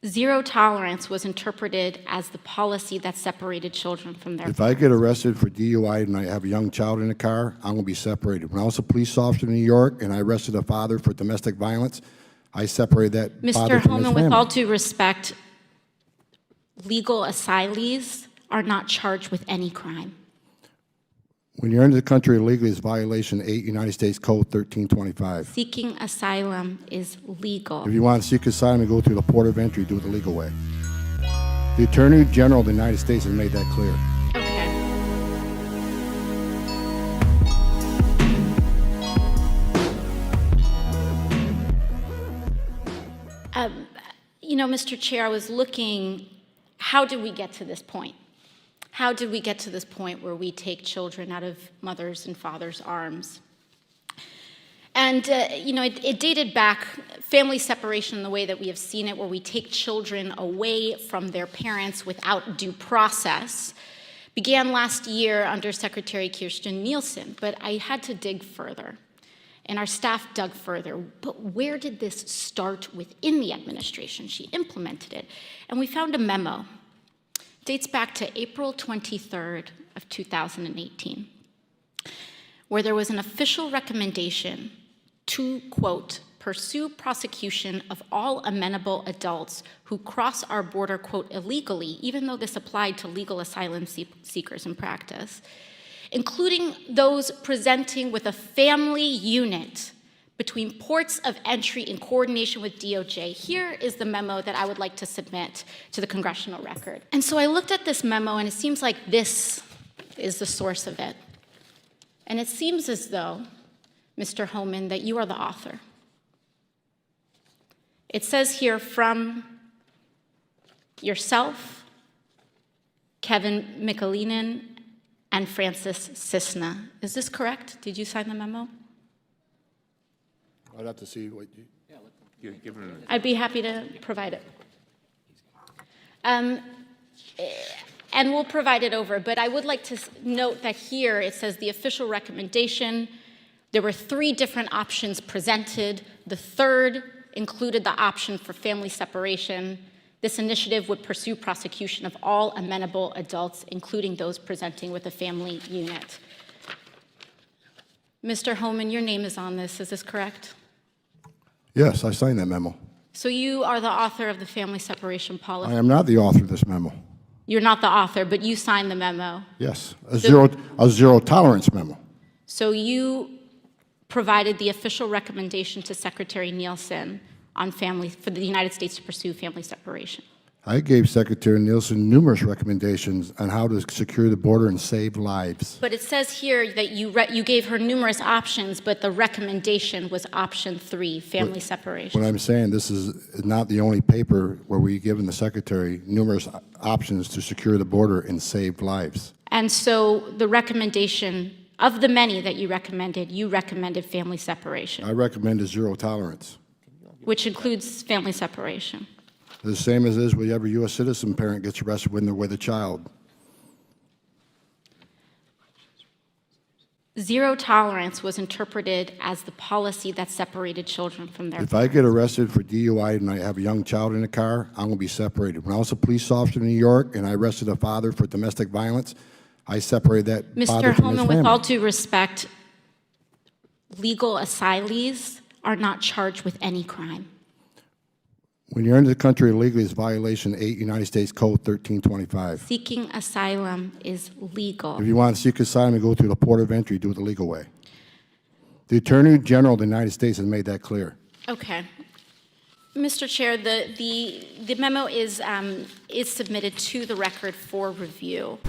Zero tolerance was interpreted as the policy that separated children from their If I get arrested for DUI and I have a young child in the car, I'm going to be separated. When I was a police officer in New York and I arrested a father for domestic violence, I separated that father Mr. from his Holman, with family. all due respect, legal asylees are not charged with any crime. When you're into the country illegally, it's violation 8 United States Code 1325. Seeking asylum is legal. If you want to seek asylum and go through the port of entry, do it the legal way. The Attorney General of the United States has made that clear. Okay. You know, Mr. Chair, I was looking, how did we get to this point? How did we get to this point where we take children out of mothers' and fathers' arms? And, you know, it dated back, family separation in the way that we have seen it, where we take children away from their parents without due process, began last year under Secretary Kirstjen Nielsen, but I had to dig further. And our staff dug further. But where did this start within the administration? She implemented it. And we found a memo. It dates back to April 23rd of 2018, where there was an official recommendation to, quote, pursue prosecution of all amenable adults who cross our border, quote, illegally, even though this applied to legal asylum seekers in practice, including those presenting with a family unit between ports of entry in coordination with DOJ. Here is the memo that I would like to submit to the congressional record. And so I looked at this memo, and it seems like this is the source of it. And it seems as though, Mr. Holman, that you are the author. It says here from yourself, Kevin Michalinen, and Francis Cisna. Is this correct? Did you sign the memo? I'd have to see what you... I'd be happy to provide it. And we'll provide it over, but I would like to note that here it says the official recommendation. There were 3 different options presented. The third included the option for family separation. This initiative would pursue prosecution of all amenable adults, including those presenting with a family unit. Mr. Holman, your name is on this. Is this correct? Yes, I signed that memo. So you are the author of the family separation policy? I am not the author of this memo. You're not the author, but you signed the memo. Yes, a zero tolerance memo. So you provided the official recommendation to Secretary Nielsen on family, for the United States to pursue family separation. I gave Secretary Nielsen numerous recommendations on how to secure the border and save lives. But it says here that you gave her numerous options, but the recommendation was option 3, family separation. What I'm saying, this is not the only paper where we've given the Secretary numerous options to secure the border and save lives. And so the recommendation, of the many that you recommended family separation. I recommend a zero tolerance. Which includes family separation. The same as is with every U.S. citizen parent gets arrested when they're with a child. Zero tolerance was interpreted as the policy that separated children from their If I get arrested for DUI and I have a young child in the car, I'm going to be separated. When I was a police officer in New York and I arrested a father for domestic violence, I separated that father from Mr. his Holman, family. with all due respect, legal asylees are not charged with any crime. When you're into the country illegally, it's violation 8 United States Code 1325. Seeking asylum is legal. If you want to seek asylum and go through the port of entry, do it the legal way. The Attorney General of the United States has made that clear. Okay. Mr. Chair, the memo is submitted to the record for review.